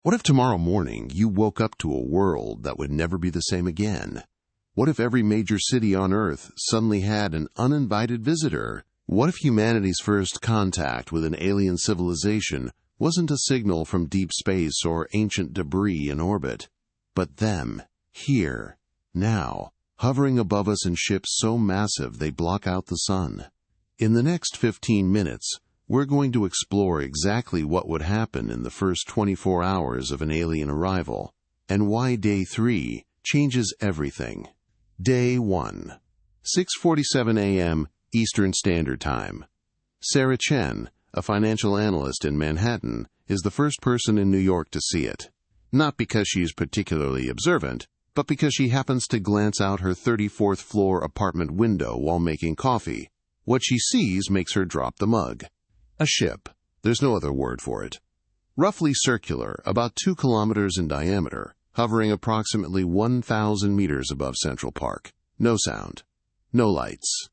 What if tomorrow morning you woke up to a world that would never be the same again? What if every major city on Earth suddenly had an uninvited visitor? What if humanity's first contact with an alien civilization wasn't a signal from deep space or ancient debris in orbit, but them, here, now, hovering above us in ships so massive they block out the sun? In the next 15 minutes, we're going to explore exactly what would happen in the first 24 hours of an alien arrival, and why Day 3 changes everything. Day 1, 6:47 a.m. Eastern Standard Time. Sarah Chen, a financial analyst in Manhattan, is the first person in New York to see it. Not because she's particularly observant, but because she happens to glance out her 34th floor apartment window while making coffee. What she sees makes her drop the mug. A ship. There's no other word for it. Roughly circular, about 2 kilometers in diameter, hovering approximately 1,000 meters above Central Park. No sound. No lights.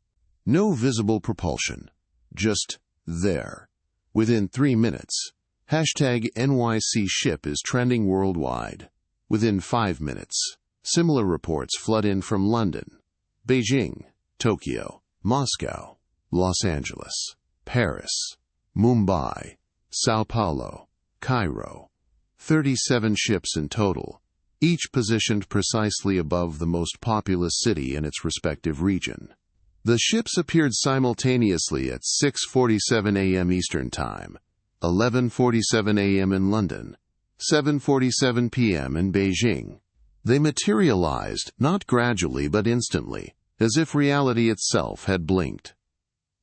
No visible propulsion. Just there. Within 3 minutes, #NYC ship is trending worldwide. Within 5 minutes, similar reports flood in from London, Beijing, Tokyo, Moscow, Los Angeles, Paris, Mumbai, Sao Paulo, Cairo. 37 ships in total, each positioned precisely above the most populous city in its respective region. The ships appeared simultaneously at 6:47 a.m. Eastern Time, 11:47 a.m. in London, 7:47 p.m. in Beijing. They materialized not gradually but instantly, as if reality itself had blinked.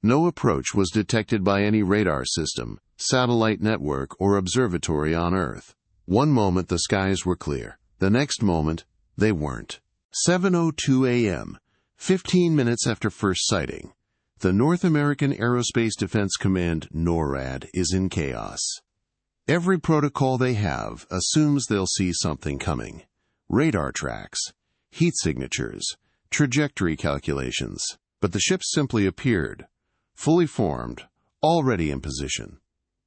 No approach was detected by any radar system, satellite network, or observatory on Earth. One moment the skies were clear, the next moment they weren't. 7:02 a.m., 15 minutes after first sighting. The North American Aerospace Defense Command, NORAD, is in chaos. Every protocol they have assumes they'll see something coming. Radar tracks, heat signatures, trajectory calculations. But the ship simply appeared, fully formed, already in position.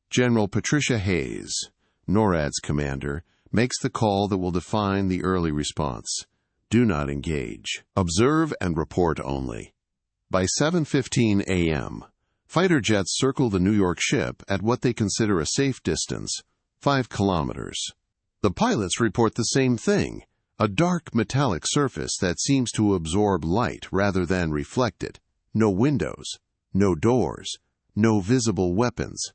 General Patricia Hayes, NORAD's commander, makes the call that will define the early response. Do not engage. Observe and report only. By 7:15 a.m., fighter jets circle the New York ship at what they consider a safe distance, 5 kilometers. The pilots report the same thing, a dark metallic surface that seems to absorb light rather than reflect it. No windows, no doors, no visible weapons,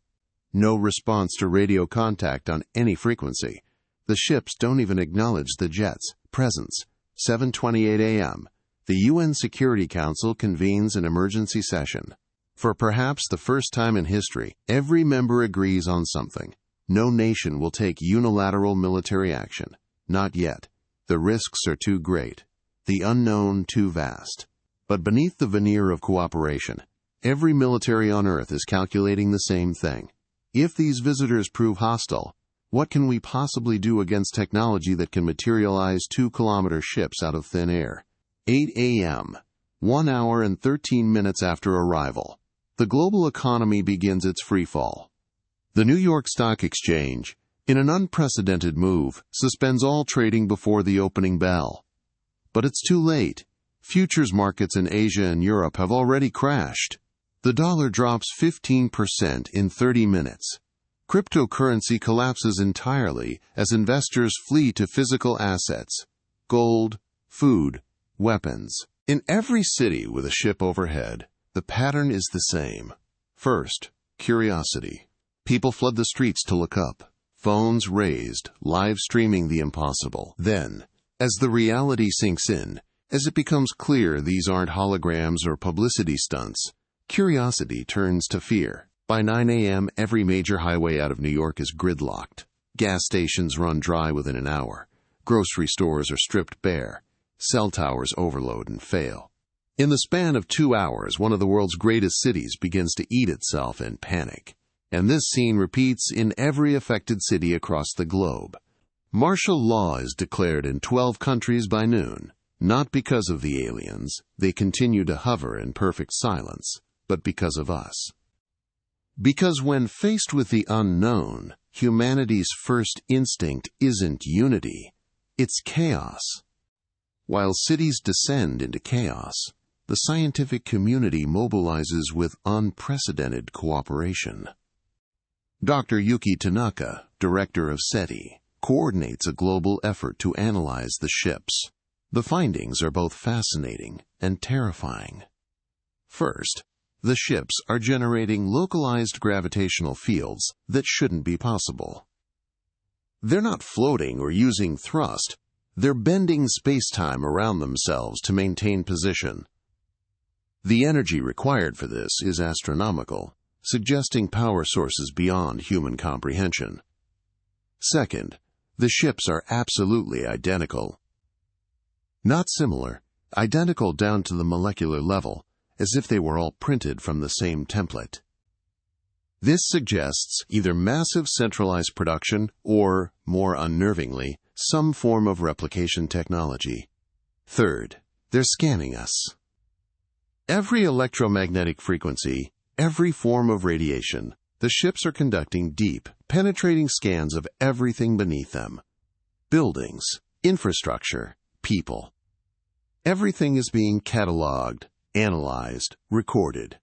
no response to radio contact on any frequency. The ships don't even acknowledge the jets' presence. 7:28 a.m., the UN Security Council convenes an emergency session. For perhaps the first time in history, every member agrees on something. No nation will take unilateral military action. Not yet. The risks are too great. The unknown too vast. But beneath the veneer of cooperation, every military on Earth is calculating the same thing. If these visitors prove hostile, what can we possibly do against technology that can materialize 2-kilometer ships out of thin air? 8 a.m., 1 hour and 13 minutes after arrival, the global economy begins its freefall. The New York Stock Exchange, in an unprecedented move, suspends all trading before the opening bell. But it's too late. Futures markets in Asia and Europe have already crashed. The dollar drops 15% in 30 minutes. Cryptocurrency collapses entirely as investors flee to physical assets: gold, food, weapons. In every city with a ship overhead, the pattern is the same. First, curiosity. People flood the streets to look up, phones raised, live streaming the impossible. Then, as the reality sinks in, as it becomes clear these aren't holograms or publicity stunts, curiosity turns to fear. By 9 a.m., every major highway out of New York is gridlocked. Gas stations run dry within an hour. Grocery stores are stripped bare. Cell towers overload and fail. In the span of 2 hours, one of the world's greatest cities begins to eat itself in panic. And this scene repeats in every affected city across the globe. Martial law is declared in 12 countries by noon. Not because of the aliens, they continue to hover in perfect silence, but because of us. Because when faced with the unknown, humanity's first instinct isn't unity, it's chaos. While cities descend into chaos, the scientific community mobilizes with unprecedented cooperation. Dr. Yuki Tanaka, director of SETI, coordinates a global effort to analyze the ships. The findings are both fascinating and terrifying. First, the ships are generating localized gravitational fields that shouldn't be possible. They're not floating or using thrust. They're bending space-time around themselves to maintain position. The energy required for this is astronomical, suggesting power sources beyond human comprehension. Second, the ships are absolutely identical. Not similar, identical down to the molecular level, as if they were all printed from the same template. This suggests either massive centralized production or, more unnervingly, some form of replication technology. Third, they're scanning us. Every electromagnetic frequency, every form of radiation, the ships are conducting deep, penetrating scans of everything beneath them. Buildings, infrastructure, people. Everything is being cataloged, analyzed, recorded.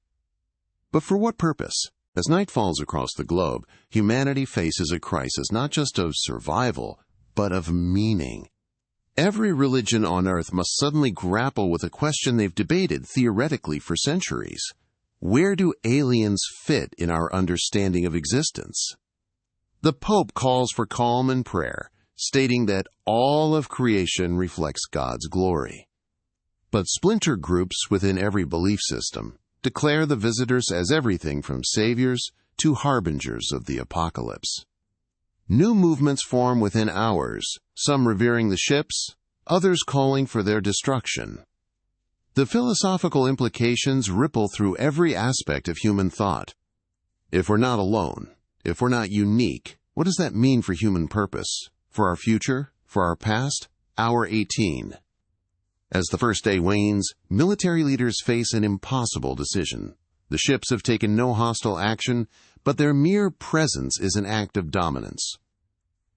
But for what purpose? As night falls across the globe, humanity faces a crisis not just of survival, but of meaning. Every religion on earth must suddenly grapple with a question they've debated theoretically for centuries. Where do aliens fit in our understanding of existence? The Pope calls for calm and prayer, stating that all of creation reflects God's glory. But splinter groups within every belief system declare the visitors as everything from saviors to harbingers of the apocalypse. New movements form within ours, some revering the ships, others calling for their destruction. The philosophical implications ripple through every aspect of human thought. If we're not alone, if we're not unique, what does that mean for human purpose, for our future, for our past? Hour 18. As the first day wanes, military leaders face an impossible decision. The ships have taken no hostile action, but their mere presence is an act of dominance.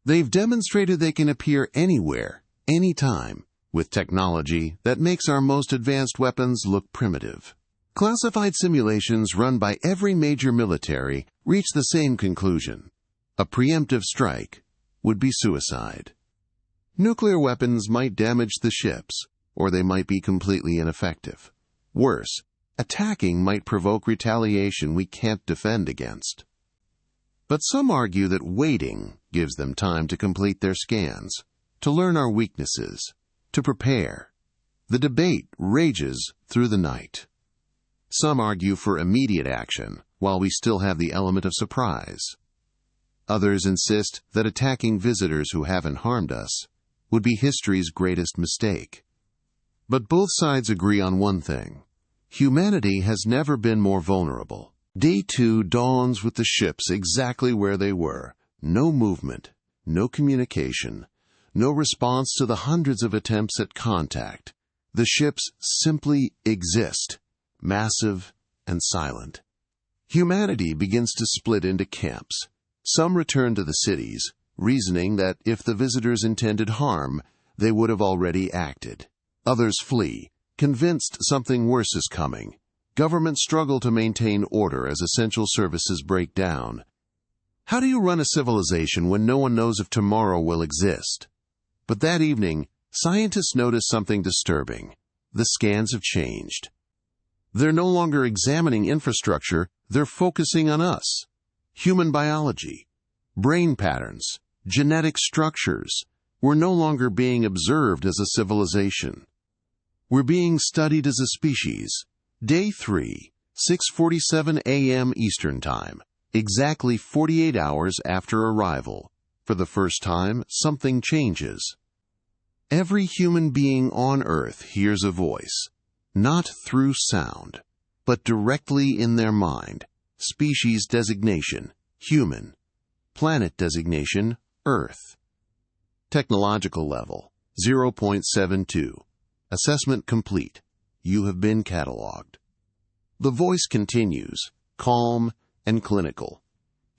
They've demonstrated they can appear anywhere, anytime, with technology that makes our most advanced weapons look primitive. Classified simulations run by every major military reach the same conclusion. A preemptive strike would be suicide. Nuclear weapons might damage the ships, or they might be completely ineffective. Worse, attacking might provoke retaliation we can't defend against. But some argue that waiting gives them time to complete their scans, to learn our weaknesses, to prepare. The debate rages through the night. Some argue for immediate action, while we still have the element of surprise. Others insist that attacking visitors who haven't harmed us would be history's greatest mistake. But both sides agree on one thing. Humanity has never been more vulnerable. Day 2 dawns with the ships exactly where they were. No movement, no communication, no response to the hundreds of attempts at contact. The ships simply exist, massive and silent. Humanity begins to split into camps. Some return to the cities, reasoning that if the visitors intended harm, they would have already acted. Others flee, convinced something worse is coming. Governments struggle to maintain order as essential services break down. How do you run a civilization when no one knows if tomorrow will exist? But that evening, scientists notice something disturbing. The scans have changed. They're no longer examining infrastructure, they're focusing on us. Human biology, brain patterns, genetic structures. We're no longer being observed as a civilization. We're being studied as a species. Day 3, 6:47 a.m. Eastern Time, exactly 48 hours after arrival. For the first time, something changes. Every human being on Earth hears a voice, not through sound, but directly in their mind. Species designation, human. Planet designation, Earth. Technological level, 0.72. Assessment complete. You have been cataloged. The voice continues, calm and clinical.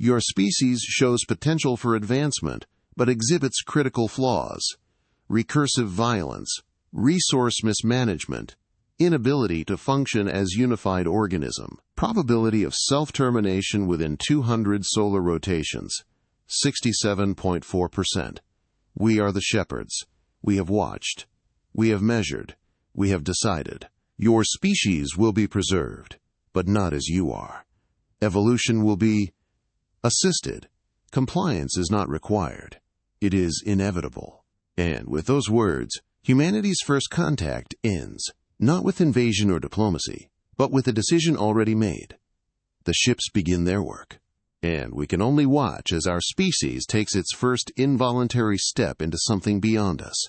Your species shows potential for advancement, but exhibits critical flaws: recursive violence, resource mismanagement, inability to function as unified organism, probability of self-termination within 200 solar rotations, 67.4%. We are the shepherds. We have watched. We have measured. We have decided. Your species will be preserved, but not as you are. Evolution will be assisted. Compliance is not required. It is inevitable. And with those words, humanity's first contact ends, not with invasion or diplomacy, but with a decision already made. The ships begin their work, and we can only watch as our species takes its first involuntary step into something beyond us.